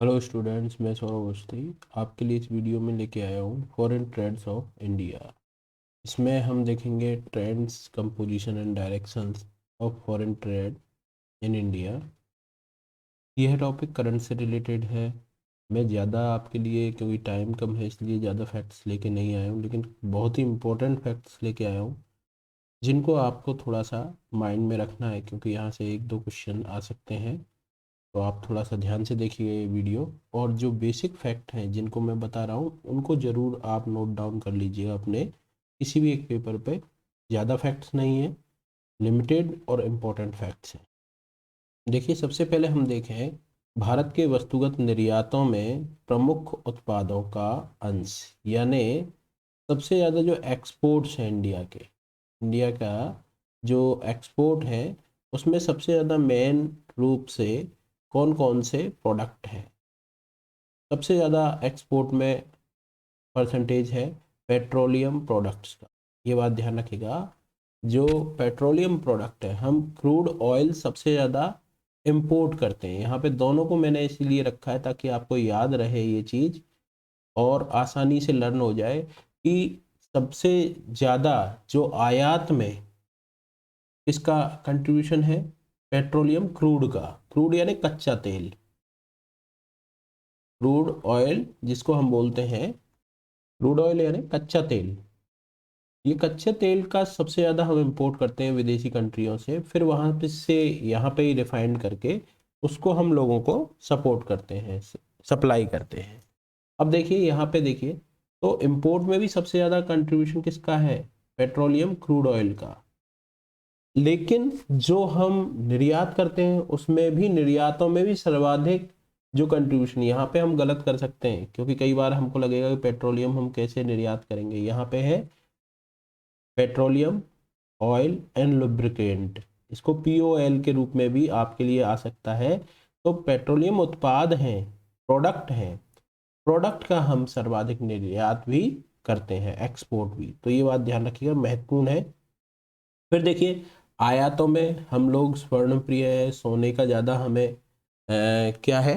Hello students, मैं सौरभ अवस्थी आपके लिए इस वीडियो में लेके आया हूँ फॉरेन ट्रेंड्स ऑफ इंडिया। इसमें हम देखेंगे trends, composition and directions of foreign trade in India. यह टॉपिक करंट से रिलेटेड है। मैं ज़्यादा आपके लिए, क्योंकि टाइम कम है, इसलिए ज़्यादा फैक्ट्स लेके नहीं आया हूँ, लेकिन बहुत ही इंपॉर्टेंट फैक्ट्स लेके आया हूँ जिनको आपको थोड़ा सा माइंड में रखना है, क्योंकि यहाँ से एक दो क्वेश्चन आ सकते हैं। तो आप थोड़ा सा ध्यान से देखिए ये वीडियो, और जो बेसिक फैक्ट हैं जिनको मैं बता रहा हूँ उनको ज़रूर आप नोट डाउन कर लीजिएगा अपने किसी भी एक पेपर पे। ज़्यादा फैक्ट्स नहीं है, लिमिटेड और इम्पोर्टेंट फैक्ट्स हैं। देखिए, सबसे पहले हम देखें भारत के वस्तुगत निर्यातों में प्रमुख उत्पादों का अंश, यानी सबसे ज़्यादा जो एक्सपोर्ट्स हैं इंडिया का जो एक्सपोर्ट है, उसमें सबसे ज़्यादा मेन रूप से कौन कौन से प्रोडक्ट हैं। सबसे ज़्यादा एक्सपोर्ट में परसेंटेज है पेट्रोलियम प्रोडक्ट्स का। ये बात ध्यान रखिएगा, जो पेट्रोलियम प्रोडक्ट है, हम क्रूड ऑयल सबसे ज़्यादा इंपोर्ट करते हैं। यहाँ पे दोनों को मैंने इसीलिए रखा है ताकि आपको याद रहे ये चीज़ और आसानी से लर्न हो जाए कि सबसे ज़्यादा जो आयात में इसका कंट्रीब्यूशन है पेट्रोलियम क्रूड का। क्रूड यानी कच्चा तेल, क्रूड ऑयल जिसको हम बोलते हैं, क्रूड ऑयल यानी कच्चा तेल। ये कच्चे तेल का सबसे ज़्यादा हम इंपोर्ट करते हैं विदेशी कंट्रियों से, फिर वहाँ पे से यहाँ पे ही रिफाइंड करके उसको हम लोगों को सपोर्ट करते हैं, सप्लाई करते हैं। अब देखिए यहाँ पे देखिए, तो इंपोर्ट में भी सबसे ज़्यादा कंट्रीब्यूशन किसका है? पेट्रोलियम क्रूड ऑयल का। लेकिन जो हम निर्यात करते हैं उसमें भी, निर्यातों में भी सर्वाधिक जो कंट्रीब्यूशन, यहाँ पे हम गलत कर सकते हैं क्योंकि कई बार हमको लगेगा कि पेट्रोलियम हम कैसे निर्यात करेंगे। यहाँ पे है पेट्रोलियम ऑयल एंड लुब्रिकेंट, इसको पीओएल के रूप में भी आपके लिए आ सकता है। तो पेट्रोलियम उत्पाद हैं, प्रोडक्ट हैं, प्रोडक्ट का हम सर्वाधिक निर्यात भी करते हैं, एक्सपोर्ट भी। तो ये बात ध्यान रखिएगा, महत्वपूर्ण है। फिर देखिए, आयातों में हम लोग स्वर्ण प्रिय है, सोने का ज़्यादा हमें क्या है,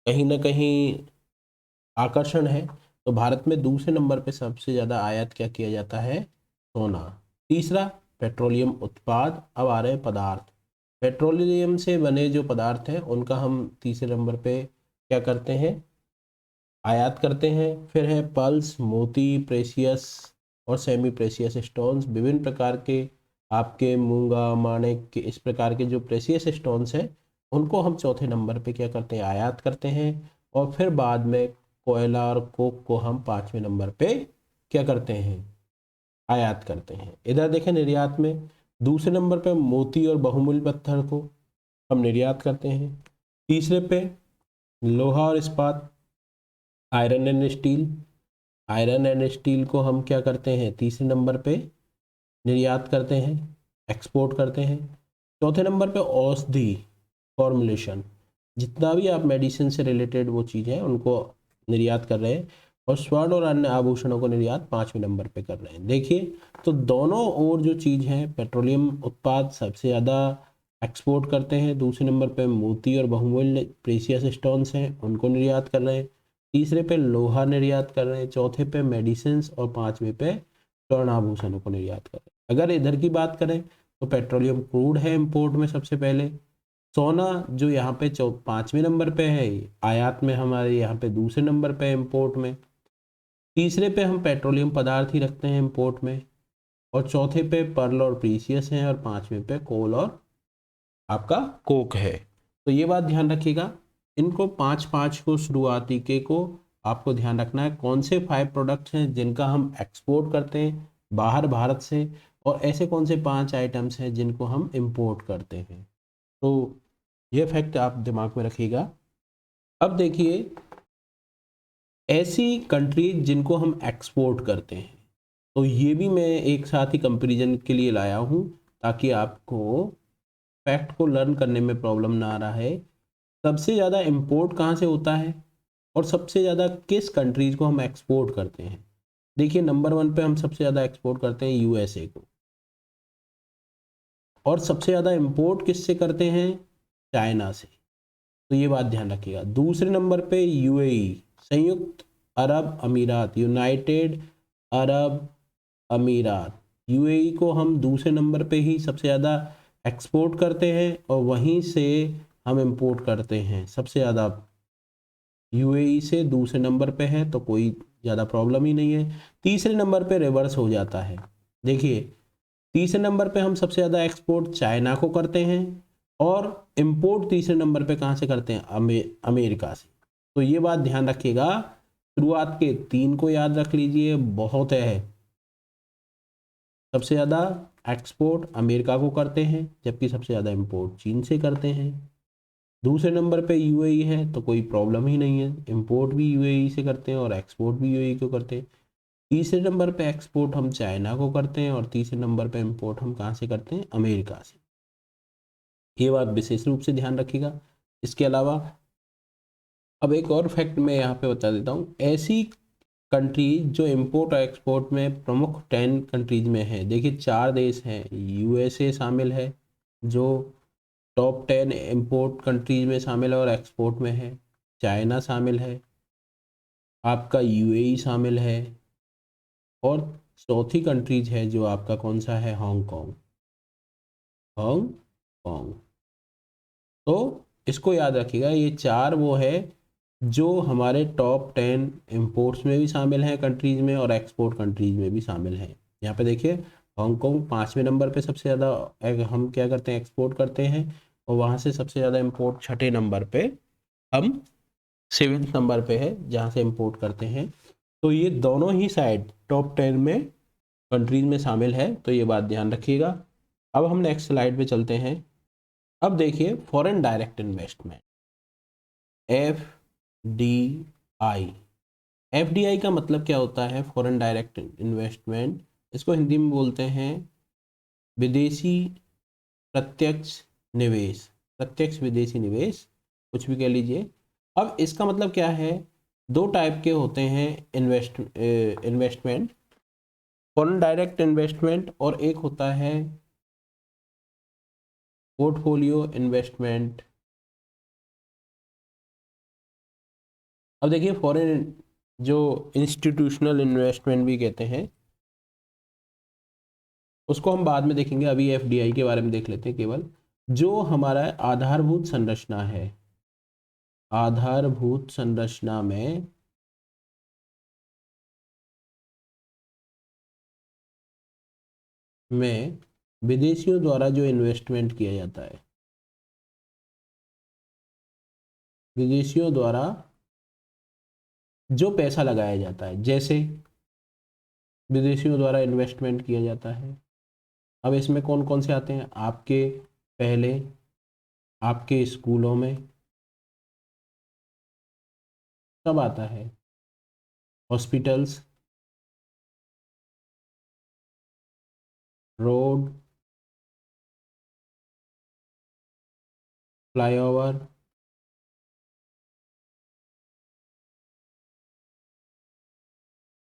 कहीं ना कहीं आकर्षण है। तो भारत में दूसरे नंबर पे सबसे ज़्यादा आयात क्या किया जाता है? सोना। तीसरा पेट्रोलियम उत्पाद। अब आ रहे हैं पदार्थ, पेट्रोलियम से बने जो पदार्थ हैं उनका हम तीसरे नंबर पे क्या करते हैं? आयात करते हैं। फिर है पल्स, मोती, प्रेशियस और सेमी प्रेशियस स्टोन्स, विभिन्न प्रकार के आपके मूंगा, माणिक के, इस प्रकार के जो प्रेशियस स्टोन्स हैं उनको हम चौथे नंबर पे क्या करते हैं? आयात करते हैं। और फिर बाद में कोयला और कोक को हम पाँचवें नंबर पे क्या करते हैं? आयात करते हैं। इधर देखें निर्यात में दूसरे नंबर पे मोती और बहुमूल्य पत्थर को हम निर्यात करते हैं। तीसरे पे लोहा और इस्पात, iron and steel, iron and steel को हम क्या करते हैं? तीसरे नंबर पे निर्यात करते हैं, एक्सपोर्ट करते हैं। चौथे नंबर पे औषधि, फॉर्मुलेशन, जितना भी आप मेडिसिन से रिलेटेड वो चीज़ है उनको निर्यात कर रहे हैं। और स्वर्ण और अन्य आभूषणों को निर्यात पाँचवें नंबर पे कर रहे हैं। देखिए, तो दोनों और जो चीज़ है, पेट्रोलियम उत्पाद सबसे ज़्यादा एक्सपोर्ट करते हैं, दूसरे नंबर पे मोती और बहुमूल्य प्रेशियस स्टोन्स हैं उनको निर्यात कर रहे हैं, तीसरे पे लोहा निर्यात कर रहे हैं, चौथे पे मेडिसिन और पाँचवें पे स्वर्ण आभूषणों को निर्यात कर रहे हैं। अगर इधर की बात करें तो पेट्रोलियम क्रूड है इंपोर्ट में सबसे पहले, सोना जो यहाँ पे पाँचवें नंबर पे है, आयात में हमारे यहाँ पे दूसरे नंबर पे है इंपोर्ट में, तीसरे पे हम पेट्रोलियम पदार्थ ही रखते हैं इंपोर्ट में, और चौथे पे पर्ल और प्रीसियस हैं, और पांचवें पे कोल और आपका कोक है। तो ये बात ध्यान रखिएगा, इनको पाँच पाँच को शुरुआती के को आपको ध्यान रखना है, कौन से 5 प्रोडक्ट्स हैं जिनका हम एक्सपोर्ट करते हैं बाहर भारत से, और ऐसे कौन से 5 आइटम्स हैं जिनको हम इंपोर्ट करते हैं। तो ये फैक्ट आप दिमाग में रखिएगा। अब देखिए, ऐसी कंट्रीज जिनको हम एक्सपोर्ट करते हैं, तो ये भी मैं एक साथ ही कंपैरिजन के लिए लाया हूँ ताकि आपको फैक्ट को लर्न करने में प्रॉब्लम ना आ रहा है। सबसे ज़्यादा इंपोर्ट कहाँ से होता है और सबसे ज़्यादा किस कंट्रीज को हम एक्सपोर्ट करते हैं? देखिए, नंबर 1 पे हम सबसे ज़्यादा एक्सपोर्ट करते हैं यूएसए को, और सबसे ज़्यादा इंपोर्ट किससे करते हैं? चाइना से। तो ये बात ध्यान रखिएगा। दूसरे नंबर पे यूएई, संयुक्त अरब अमीरात, यूनाइटेड अरब अमीरात। यूएई को हम दूसरे नंबर पे ही सबसे ज़्यादा एक्सपोर्ट करते हैं और वहीं से हम इंपोर्ट करते हैं सबसे ज़्यादा। यूएई से दूसरे नंबर पे है तो कोई ज़्यादा प्रॉब्लम ही नहीं है। तीसरे नंबर पे रिवर्स हो जाता है। देखिए, तीसरे नंबर पे हम सबसे ज़्यादा एक्सपोर्ट चाइना को करते हैं और इंपोर्ट तीसरे नंबर पे कहाँ से करते हैं, अमेरिका से। तो ये बात ध्यान रखिएगा, शुरुआत के 3 को याद रख लीजिए, बहुत है। सबसे ज़्यादा एक्सपोर्ट अमेरिका को करते हैं, जबकि सबसे ज़्यादा इंपोर्ट चीन से करते हैं। दूसरे नंबर पे यूएई है तो कोई प्रॉब्लम ही नहीं है, इंपोर्ट भी यूएई से करते हैं और एक्सपोर्ट भी यूएई को करते हैं। तीसरे नंबर पे एक्सपोर्ट हम चाइना को करते हैं और तीसरे नंबर पे इंपोर्ट हम कहाँ से करते हैं, अमेरिका से। ये बात विशेष रूप से ध्यान रखिएगा। इसके अलावा अब एक और फैक्ट मैं यहाँ पे बता देता हूँ, ऐसी कंट्रीज जो इंपोर्ट और एक्सपोर्ट में प्रमुख 10 कंट्रीज में है। देखिए 4 देश हैं, यूएसए शामिल है जो टॉप 10 इंपोर्ट कंट्रीज में शामिल है और एक्सपोर्ट में है। चाइना शामिल है, आपका यूएई शामिल है और चौथी कंट्रीज है जो आपका कौन सा है, हांगकांग। हांगकांग, तो इसको याद रखिएगा, ये 4 वो है जो हमारे टॉप 10 इंपोर्ट्स में भी शामिल हैं कंट्रीज में और एक्सपोर्ट कंट्रीज में भी शामिल हैं। यहाँ पे देखिए हांगकांग 5वें नंबर पे सबसे ज़्यादा हम क्या करते हैं, एक्सपोर्ट करते हैं और वहाँ से सबसे ज़्यादा इंपोर्ट 6ठे नंबर पे, हम 7वें नंबर पे है जहाँ से इंपोर्ट करते हैं। तो ये दोनों ही साइड टॉप 10 में कंट्रीज में शामिल है, तो ये बात ध्यान रखिएगा। अब हम नेक्स्ट स्लाइड पे चलते हैं। अब देखिए foreign direct investment, F D I. F D I का मतलब क्या होता है, फॉरेन डायरेक्ट इन्वेस्टमेंट। इसको हिंदी में बोलते हैं विदेशी प्रत्यक्ष निवेश, प्रत्यक्ष विदेशी निवेश, कुछ भी कह लीजिए। अब इसका मतलब क्या है, 2 टाइप के होते हैं इन्वेस्टमेंट, फॉरेन डायरेक्ट इन्वेस्टमेंट और एक होता है पोर्टफोलियो इन्वेस्टमेंट। अब देखिए फॉरेन जो इंस्टीट्यूशनल इन्वेस्टमेंट भी कहते हैं, उसको हम बाद में देखेंगे, अभी एफडीआई के बारे में देख लेते हैं। केवल जो हमारा आधारभूत संरचना है, आधारभूत संरचना में विदेशियों द्वारा जो इन्वेस्टमेंट किया जाता है, विदेशियों द्वारा जो पैसा लगाया जाता है, जैसे विदेशियों द्वारा इन्वेस्टमेंट किया जाता है। अब इसमें कौन कौन से आते हैं, आपके पहले आपके स्कूलों में सब आता है, hospitals, road, flyover,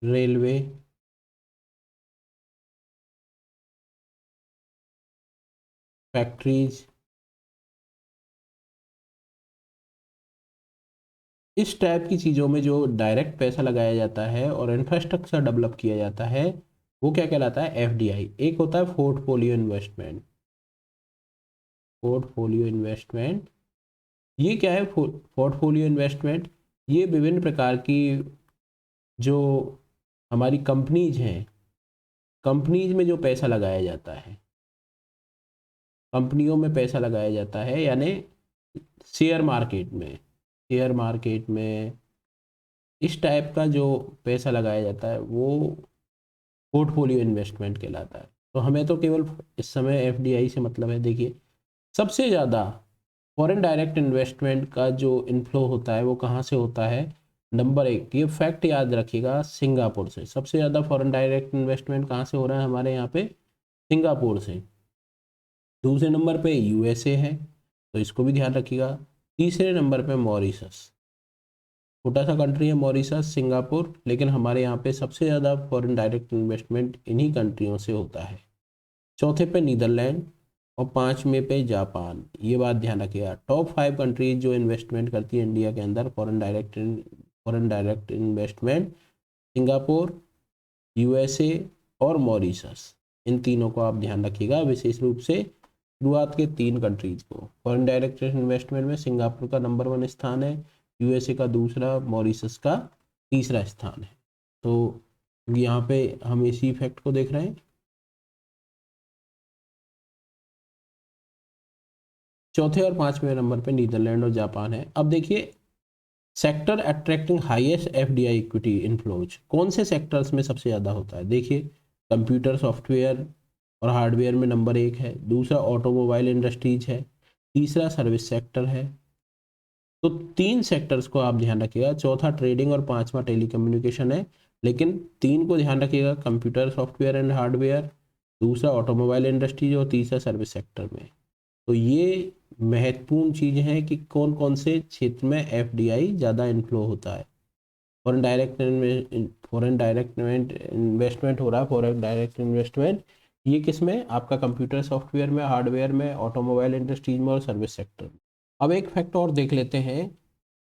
railway, factories. इस टाइप की चीज़ों में जो डायरेक्ट पैसा लगाया जाता है और इंफ्रास्ट्रक्चर डेवलप किया जाता है, वो क्या कहलाता है, एफडीआई। एक होता है पोर्टफोलियो इन्वेस्टमेंट, पोर्टफोलियो इन्वेस्टमेंट। ये क्या है पोर्टफोलियो इन्वेस्टमेंट, ये विभिन्न प्रकार की जो हमारी कंपनीज हैं, कंपनीज में जो पैसा लगाया जाता है, कंपनियों में पैसा लगाया जाता है, यानी शेयर मार्केट में, शेयर मार्केट में इस टाइप का जो पैसा लगाया जाता है वो पोर्टफोलियो इन्वेस्टमेंट कहलाता है। तो हमें तो केवल इस समय एफडीआई से मतलब है। देखिए सबसे ज़्यादा फॉरेन डायरेक्ट इन्वेस्टमेंट का जो इनफ्लो होता है वो कहाँ से होता है, नंबर 1, ये फैक्ट याद रखिएगा, सिंगापुर से। सबसे ज़्यादा फॉरेन डायरेक्ट इन्वेस्टमेंट कहाँ से हो रहा है हमारे यहाँ पे, सिंगापुर से। दूसरे नंबर पे यूएसए है, तो इसको भी ध्यान रखिएगा। तीसरे नंबर पे मॉरिशस, छोटा सा कंट्री है मॉरिशस, सिंगापुर, लेकिन हमारे यहाँ पे सबसे ज़्यादा फॉरेन डायरेक्ट इन्वेस्टमेंट इन्हीं कंट्रियों से होता है। चौथे पे नीदरलैंड और 5वें पे जापान। ये बात ध्यान रखिएगा। टॉप 5 कंट्रीज जो इन्वेस्टमेंट करती है इंडिया के अंदर foreign direct investment, Singapore, USA और मॉरिशस। इन तीनों को आप ध्यान रखिएगा, विशेष रूप से शुरुआत के 3 कंट्रीज को। फॉरेन डायरेक्ट इन्वेस्टमेंट में सिंगापुर का नंबर 1 स्थान है, यूएसए का दूसरा, मॉरिशस का तीसरा स्थान है। तो यहाँ पे हम इसी इफेक्ट को देख रहे हैं। चौथे और 5वें नंबर पे नीदरलैंड और जापान है। अब देखिए sector attracting highest FDI equity inflows, कौन से सेक्टर्स में सबसे ज़्यादा होता है? देखिए कंप्यूटर सॉफ्टवेयर और हार्डवेयर में नंबर 1 है, दूसरा ऑटोमोबाइल इंडस्ट्रीज है, तीसरा सर्विस सेक्टर है। तो 3 सेक्टर्स को आप ध्यान रखिएगा। चौथा ट्रेडिंग और 5वां टेलीकम्युनिकेशन है, लेकिन 3 को ध्यान रखिएगा, कंप्यूटर सॉफ्टवेयर एंड हार्डवेयर, दूसरा ऑटोमोबाइल इंडस्ट्रीज और तीसरा सर्विस सेक्टर में। तो ये महत्वपूर्ण चीज़ है कि कौन कौन से क्षेत्र में एफडीआई ज़्यादा इनफ्लो होता है। फॉरेन डायरेक्ट इन्वेस्टमेंट हो रहा है, फॉरेन डायरेक्ट इन्वेस्टमेंट ये किस में? आपका कंप्यूटर सॉफ्टवेयर में, हार्डवेयर में, ऑटोमोबाइल इंडस्ट्रीज में और सर्विस सेक्टर में। अब एक फैक्ट और देख लेते हैं,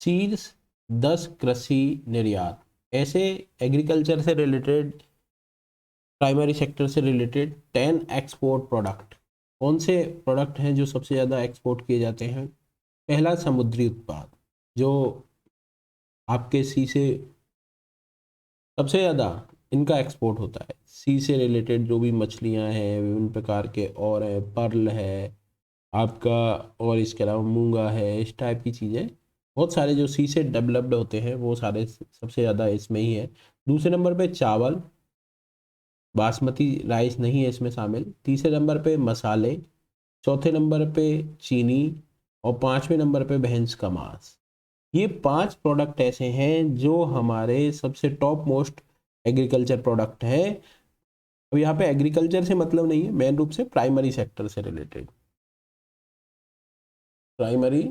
शीर्ष 10 कृषि निर्यात, ऐसे एग्रीकल्चर से रिलेटेड, प्राइमरी सेक्टर से रिलेटेड 10 एक्सपोर्ट प्रोडक्ट। कौन से प्रोडक्ट हैं जो सबसे ज़्यादा एक्सपोर्ट किए जाते हैं? पहला समुद्री उत्पाद, जो आपके सी से सबसे ज़्यादा इनका एक्सपोर्ट होता है। सी से रिलेटेड जो भी मछलियां हैं विभिन्न प्रकार के और हैं, पर्ल है आपका, और इसके अलावा मूंगा है, इस टाइप की चीज़ें बहुत सारे जो सी से डेवलप्ड होते हैं वो सारे सबसे ज़्यादा इसमें ही है। दूसरे नंबर पे चावल, बासमती राइस नहीं है इसमें शामिल। तीसरे नंबर पे मसाले, चौथे नंबर पे चीनी और 5वें नंबर पे भैंस का मांस। ये 5 प्रोडक्ट ऐसे हैं जो हमारे सबसे टॉप मोस्ट एग्रीकल्चर प्रोडक्ट है। अब यहाँ पे एग्रीकल्चर से मतलब नहीं है, मेन रूप से प्राइमरी सेक्टर से रिलेटेड, प्राइमरी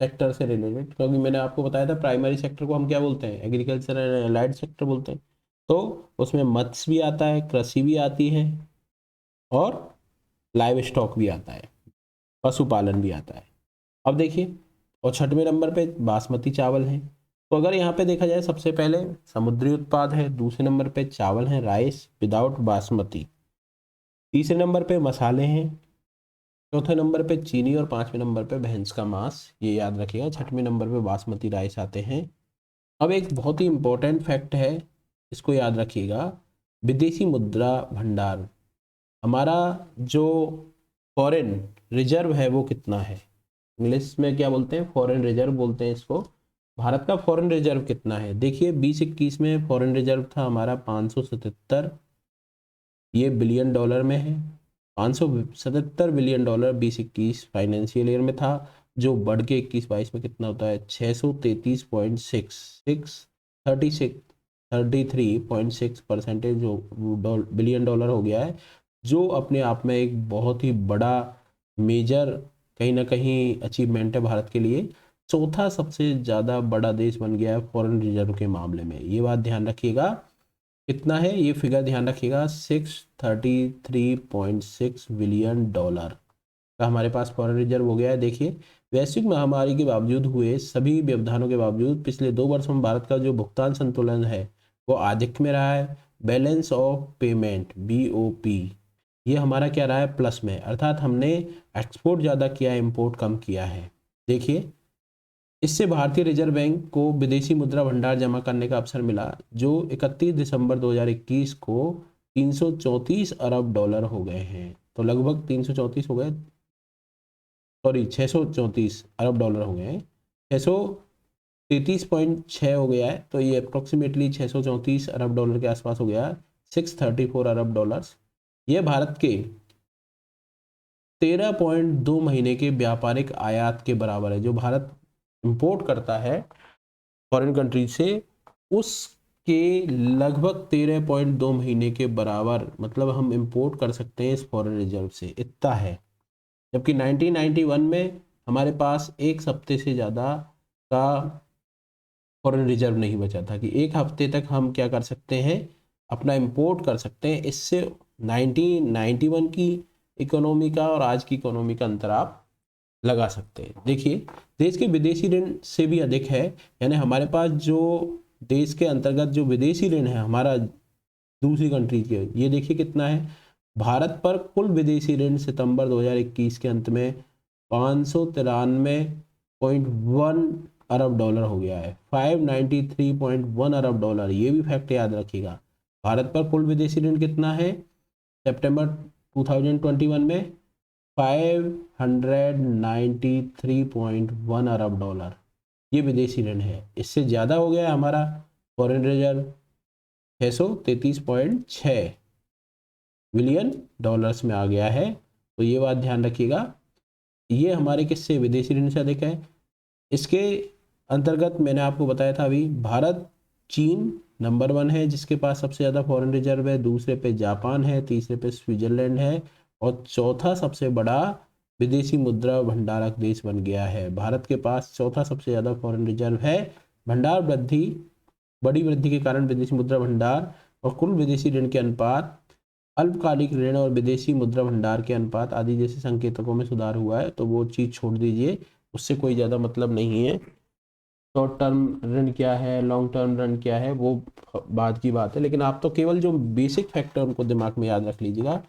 सेक्टर से रिलेटेड, क्योंकि मैंने आपको बताया था प्राइमरी सेक्टर को हम क्या बोलते हैं? एग्रीकल्चर एंड एलाइड सेक्टर बोलते हैं। तो उसमें मत्स्य भी आता है, कृषि भी आती है और लाइव स्टॉक भी आता है, पशुपालन भी आता है। अब देखिए, और 6वें नंबर पे बासमती चावल है। तो अगर यहाँ पे देखा जाए, सबसे पहले समुद्री उत्पाद है, दूसरे नंबर पे चावल है राइस विदाउट बासमती, तीसरे नंबर पे मसाले हैं, चौथे नंबर पे चीनी और 5वें नंबर पे भैंस का मांस, ये याद रखिएगा। 6वें नंबर पे बासमती राइस आते हैं। अब एक बहुत ही इंपॉर्टेंट फैक्ट है, इसको याद रखिएगा, विदेशी मुद्रा भंडार, हमारा जो फॉरेन रिजर्व है वो कितना है? इंग्लिश में क्या बोलते हैं? फॉरेन रिजर्व बोलते हैं इसको। भारत का फॉरेन रिजर्व कितना है? देखिए 2021 में फॉरेन रिजर्व था हमारा 577, ये बिलियन डॉलर में है। 577 बिलियन डॉलर 2021 फाइनेंशियल ईयर में था, जो बढ़ के 21-22 में कितना होता है? 633.6 जो बिलियन डॉलर हो गया है, जो अपने आप में एक बहुत ही बड़ा मेजर कहीं ना कहीं अचीवमेंट है भारत के लिए। चौथा सबसे ज़्यादा बड़ा देश बन गया है फॉरेन रिजर्व के मामले में, ये बात ध्यान रखिएगा। कितना है ये फिगर ध्यान रखिएगा, 633.6 बिलियन डॉलर का हमारे पास फॉरेन रिजर्व हो गया है। देखिए वैश्विक महामारी के बावजूद हुए सभी व्यवधानों के बावजूद पिछले 2 वर्षों में भारत का जो भुगतान संतुलन है वो आधिक्य में रहा है। बैलेंस ऑफ पेमेंट BOP ये हमारा क्या रहा है? प्लस में, अर्थात हमने एक्सपोर्ट ज़्यादा किया है, इम्पोर्ट कम किया है। देखिए इससे भारतीय रिजर्व बैंक को विदेशी मुद्रा भंडार जमा करने का अवसर मिला, जो 31 दिसंबर 2021 को 334 अरब डॉलर हो गए हैं। तो लगभग 334 हो गए, सॉरी 634 अरब डॉलर हो गए हैं, 633.6 हो गया है। तो ये अप्रोक्सीमेटली 634 अरब डॉलर के आसपास हो गया है, 634 अरब डॉलर्स। ये भारत के 13.2 महीने के व्यापारिक आयात के बराबर है। जो भारत इंपोर्ट करता है फॉरेन कंट्री से, उसके लगभग 13.2 महीने के बराबर, मतलब हम इंपोर्ट कर सकते हैं इस फॉरेन रिजर्व से, इतना है। जबकि 1991 में हमारे पास एक हफ्ते से ज़्यादा का फॉरेन रिजर्व नहीं बचा था, कि एक हफ्ते तक हम क्या कर सकते हैं? अपना इंपोर्ट कर सकते हैं। इससे 1991 की इकोनॉमी का और आज की इकोनॉमी का अंतर आप लगा सकते हैं। देखिए देश के विदेशी ऋण से भी अधिक है, यानी हमारे पास जो देश के अंतर्गत जो विदेशी ऋण है हमारा दूसरी कंट्री के, ये देखिए कितना है। भारत पर कुल विदेशी ऋण सितंबर 2021 के अंत में 593.1 अरब डॉलर हो गया है, 593.1 अरब डॉलर। ये भी फैक्ट याद रखिएगा। भारत पर कुल विदेशी ऋण कितना है सितंबर 2021 में 593.1 अरब डॉलर, ये विदेशी ऋण है। इससे ज़्यादा हो गया है हमारा फॉरेन रिजर्व 633.6 बिलियन डॉलर्स में आ गया है। तो ये बात ध्यान रखिएगा, ये हमारे किससे विदेशी ऋण से अधिक है। इसके अंतर्गत मैंने आपको बताया था अभी, भारत चीन नंबर 1 है जिसके पास सबसे ज़्यादा फॉरेन रिजर्व है, दूसरे पे जापान है, तीसरे पे स्विट्जरलैंड है और चौथा सबसे बड़ा विदेशी मुद्रा भंडारक देश बन गया है। भारत के पास चौथा सबसे ज़्यादा फॉरेन रिजर्व है। भंडार वृद्धि, बड़ी वृद्धि के कारण विदेशी मुद्रा भंडार और कुल विदेशी ऋण के अनुपात, अल्पकालिक ऋण और विदेशी मुद्रा भंडार के अनुपात आदि जैसे संकेतकों में सुधार हुआ है। तो वो चीज़ छोड़ दीजिए, उससे कोई ज़्यादा मतलब नहीं है। शॉर्ट टर्म ऋण क्या है, लॉन्ग टर्म ऋण क्या है, वो बाद की बात है, लेकिन आप तो केवल जो बेसिक फैक्टर उनको दिमाग में याद रख लीजिएगा।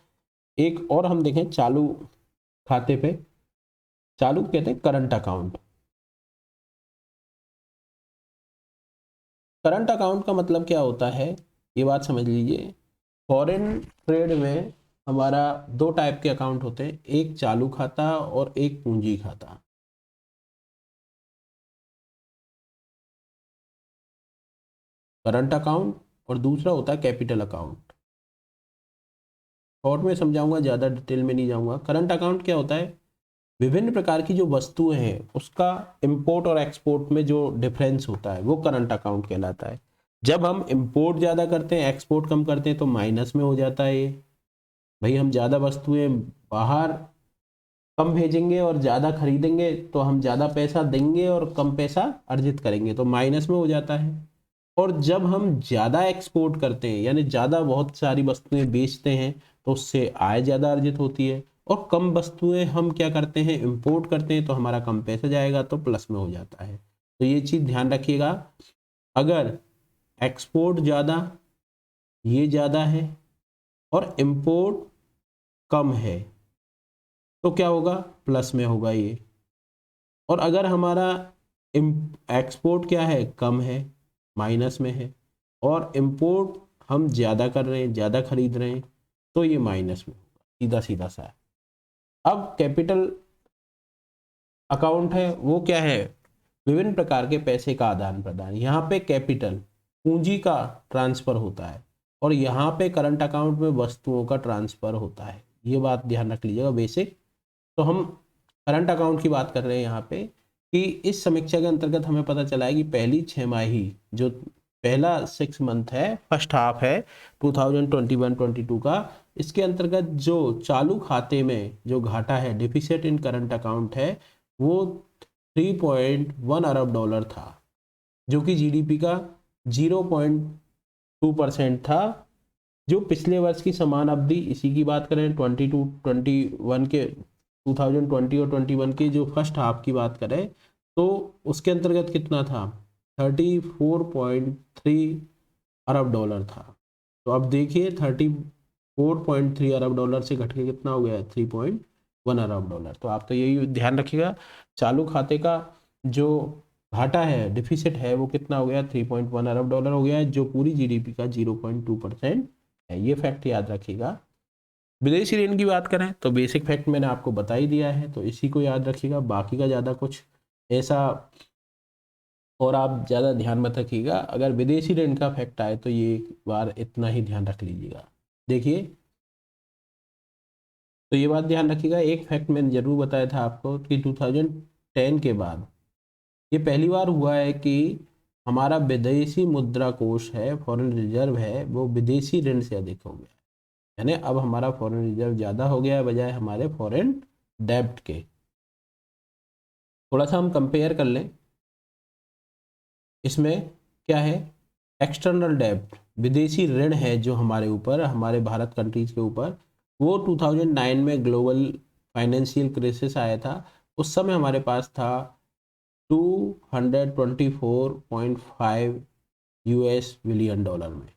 एक और हम देखें चालू खाते पे, चालू कहते हैं करंट अकाउंट। करंट अकाउंट का मतलब क्या होता है, ये बात समझ लीजिए। फॉरेन ट्रेड में हमारा दो टाइप के अकाउंट होते हैं, एक चालू खाता और एक पूंजी खाता। करंट अकाउंट और दूसरा होता है कैपिटल अकाउंट। शॉर्ट में समझाऊंगा, ज़्यादा डिटेल में नहीं जाऊंगा। करंट अकाउंट क्या होता है, विभिन्न प्रकार की जो वस्तुएं हैं उसका इंपोर्ट और एक्सपोर्ट में जो डिफरेंस होता है वो करंट अकाउंट कहलाता है। जब हम इंपोर्ट ज़्यादा करते हैं, एक्सपोर्ट कम करते हैं, तो माइनस में हो जाता है ये। भाई हम ज़्यादा वस्तुएं बाहर कम भेजेंगे और ज़्यादा खरीदेंगे तो हम ज़्यादा पैसा देंगे और कम पैसा अर्जित करेंगे, तो माइनस में हो जाता है। और जब हम ज़्यादा एक्सपोर्ट करते हैं, यानी ज़्यादा बहुत सारी वस्तुएं बेचते हैं, तो उससे आय ज़्यादा अर्जित होती है। और कम वस्तुएं हम क्या करते हैं, इंपोर्ट करते हैं, तो हमारा कम पैसा जाएगा, तो प्लस में हो जाता है। तो ये चीज़ ध्यान रखिएगा, अगर एक्सपोर्ट ज़्यादा, ये ज़्यादा है और इंपोर्ट कम है, तो क्या होगा, प्लस में होगा ये। और अगर हमारा एक्सपोर्ट क्या है, कम है, माइनस में है, और इंपोर्ट हम ज़्यादा कर रहे हैं, ज़्यादा खरीद रहे हैं, तो ये माइनस में होगा, सीधा सीधा सा है। अब कैपिटल अकाउंट है, वो क्या है, विभिन्न प्रकार के पैसे का आदान प्रदान। यहाँ पे कैपिटल पूंजी का ट्रांसफर होता है और यहाँ पे करंट अकाउंट में वस्तुओं का ट्रांसफर होता है। ये बात ध्यान रख लीजिएगा बेसिक। तो हम करंट अकाउंट की बात कर रहे हैं यहाँ पे, कि इस समीक्षा के अंतर्गत हमें पता चला है कि पहली छमाही, जो पहला 6 मंथ है, फर्स्ट हाफ है 2021-22 का, इसके अंतर्गत जो चालू खाते में जो घाटा है, डिफिसिट इन करंट अकाउंट है, वो 3.1 अरब डॉलर था, जो कि जीडीपी का 0.2% था। जो पिछले वर्ष की समान अवधि, इसी की बात करें 2021 के 2020 और 21 के जो फर्स्ट हाफ की बात करें, तो उसके अंतर्गत कितना था, 34.3 अरब डॉलर था। तो अब देखिए 34.3 अरब डॉलर से घट के कितना हो गया है, 3.1 अरब डॉलर। तो आप तो यही ध्यान रखिएगा, चालू खाते का जो घाटा है, डिफिसिट है, वो कितना हो गया, 3.1 अरब डॉलर हो गया है, जो पूरी जीडीपी का 0.2% है। ये फैक्ट याद रखिएगा। विदेशी ऋण की बात करें तो बेसिक फैक्ट मैंने आपको बता ही दिया है, तो इसी को याद रखिएगा, बाकी का ज़्यादा कुछ ऐसा और आप ज़्यादा ध्यान मत रखिएगा। अगर विदेशी ऋण का फैक्ट आए तो ये एक बार इतना ही ध्यान रख लीजिएगा। देखिए, तो ये बात ध्यान रखिएगा, एक फैक्ट मैंने ज़रूर बताया था आपको कि 2010 के बाद ये पहली बार हुआ है कि हमारा विदेशी मुद्रा कोष है, फॉरेन रिजर्व है, वो विदेशी ऋण से अधिक हो गया। यानी अब हमारा फॉरेन रिजर्व ज़्यादा हो गया है बजाय हमारे फॉरेन डेब्ट के। थोड़ा सा हम कंपेयर कर लें, इसमें क्या है, एक्सटर्नल डेब्ट, विदेशी ऋण है जो हमारे ऊपर, हमारे भारत कंट्रीज के ऊपर, वो 2009 में ग्लोबल फाइनेंशियल क्राइसिस आया था, उस समय हमारे पास था 224.5 यूएस बिलियन डॉलर में।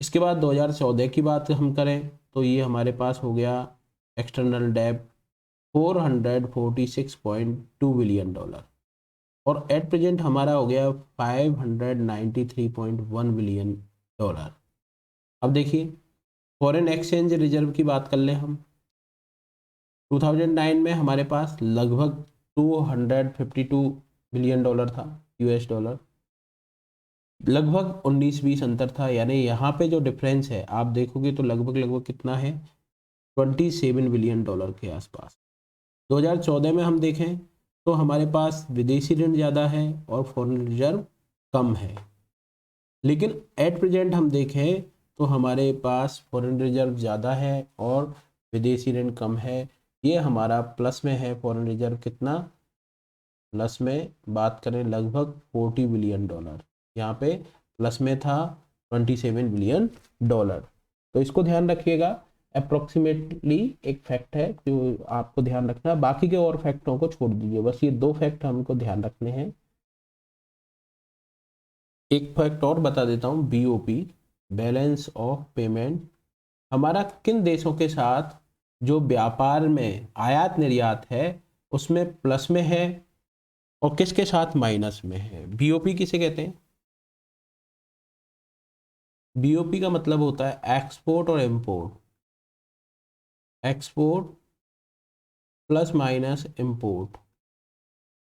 इसके बाद 2014 की बात हम करें तो ये हमारे पास हो गया एक्सटर्नल डेब्ट 446.2 बिलियन डॉलर, और एट प्रेजेंट हमारा हो गया 593.1 बिलियन डॉलर। अब देखिए फॉरेन एक्सचेंज रिजर्व की बात कर लें हम। 2009 में हमारे पास लगभग 252 बिलियन डॉलर था यूएस डॉलर, लगभग 19-20 अंतर था, यानी यहाँ पे जो डिफरेंस है आप देखोगे तो लगभग लगभग कितना है, 27 बिलियन डॉलर के आसपास। 2014 में हम देखें तो हमारे पास विदेशी ऋण ज़्यादा है और फॉरेन रिजर्व कम है, लेकिन एट प्रेजेंट हम देखें तो हमारे पास फॉरेन रिजर्व ज़्यादा है और विदेशी ऋण कम है। ये हमारा प्लस में है, फॉरेन रिजर्व कितना प्लस में बात करें लगभग 40 बिलियन डॉलर, यहाँ पे प्लस में था 27 बिलियन डॉलर। तो इसको ध्यान रखिएगा, अप्रोक्सीमेटली एक फैक्ट है जो आपको ध्यान रखना है, बाकी के और फैक्टों को छोड़ दीजिए, बस ये 2 फैक्ट हमको ध्यान रखने हैं। एक फैक्ट और बता देता हूँ, बीओपी बैलेंस ऑफ पेमेंट हमारा किन देशों के साथ जो व्यापार में आयात निर्यात है उसमें प्लस में है और किसके साथ माइनस में है। बीओपी किसे कहते हैं? बीओपी का मतलब होता है एक्सपोर्ट और import, export plus minus import.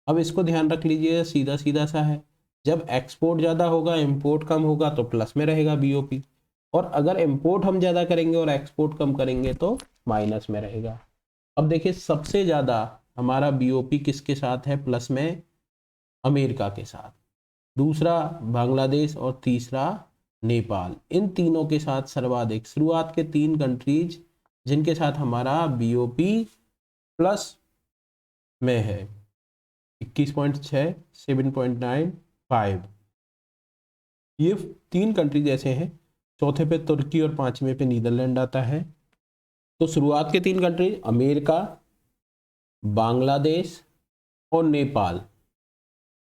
अब इसको ध्यान रख लीजिए, सीधा सीधा सा है, जब एक्सपोर्ट ज़्यादा होगा इंपोर्ट कम होगा तो प्लस में रहेगा बीओपी, और अगर इंपोर्ट हम ज़्यादा करेंगे और एक्सपोर्ट कम करेंगे तो माइनस में रहेगा। अब देखिए सबसे ज़्यादा हमारा बीओपी किसके साथ है प्लस में? अमेरिका के साथ, दूसरा बांग्लादेश और तीसरा नेपाल। इन तीनों के साथ सर्वाधिक शुरुआत के 3 कंट्रीज जिनके साथ हमारा बीओपी प्लस में है 21.6, 7.95, ये 3 कंट्रीज ऐसे हैं। चौथे पे तुर्की और 5वें पे नीदरलैंड आता है। तो शुरुआत के 3 कंट्रीज अमेरिका, बांग्लादेश और नेपाल,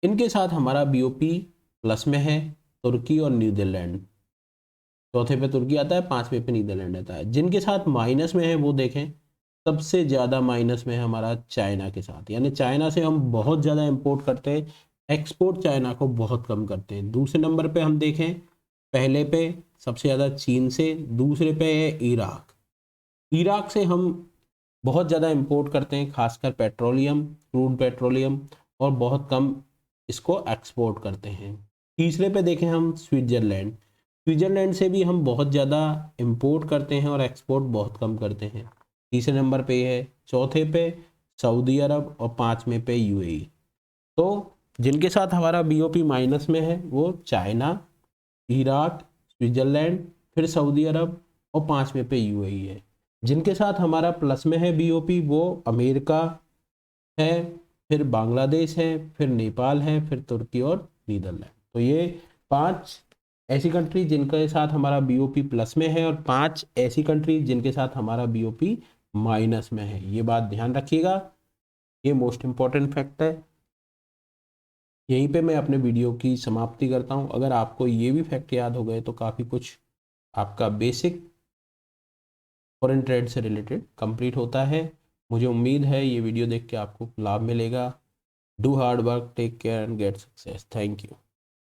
इनके साथ हमारा बीओपी प्लस में है, तुर्की और नीदरलैंड। चौथे पे तुर्की आता है, 5वें पे नीदरलैंड आता है। जिनके साथ माइनस में है वो देखें, सबसे ज़्यादा माइनस में है हमारा चाइना के साथ, यानी चाइना से हम बहुत ज़्यादा इंपोर्ट करते हैं, एक्सपोर्ट चाइना को बहुत कम करते हैं। दूसरे नंबर पे हम देखें, पहले पे सबसे ज़्यादा चीन से, दूसरे पे है इराक। इराक से हम बहुत ज़्यादा इंपोर्ट करते हैं, खासकर पेट्रोलियम, क्रूड पेट्रोलियम, और बहुत कम इसको एक्सपोर्ट करते हैं। तीसरे पे देखें हम स्विट्ज़रलैंड, स्विट्ज़रलैंड से भी हम बहुत ज़्यादा इंपोर्ट करते हैं और एक्सपोर्ट बहुत कम करते हैं, तीसरे नंबर पे है। चौथे पे सऊदी अरब और 5वें पे यूएई। तो जिनके साथ हमारा बीओपी माइनस में है वो चाइना, इराक, स्विट्ज़रलैंड, फिर सऊदी अरब और 5वें पे यूएई है। जिनके साथ हमारा प्लस में है बीओपी वो अमेरिका है, फिर बांग्लादेश है, फिर नेपाल है, फिर तुर्की और नीदरलैंड। तो ये 5 ऐसी कंट्री जिनके साथ हमारा बीओपी प्लस में है और 5 ऐसी कंट्री जिनके साथ हमारा बीओपी माइनस में है। ये बात ध्यान रखिएगा, ये मोस्ट इम्पॉर्टेंट फैक्ट है। यहीं पे मैं अपने वीडियो की समाप्ति करता हूँ। अगर आपको ये भी फैक्ट याद हो गए तो काफ़ी कुछ आपका बेसिक फॉरेन ट्रेड से रिलेटेड कंप्लीट होता है। मुझे उम्मीद है ये वीडियो देख के आपको लाभ मिलेगा। Do hard work, take care and get success. Thank you.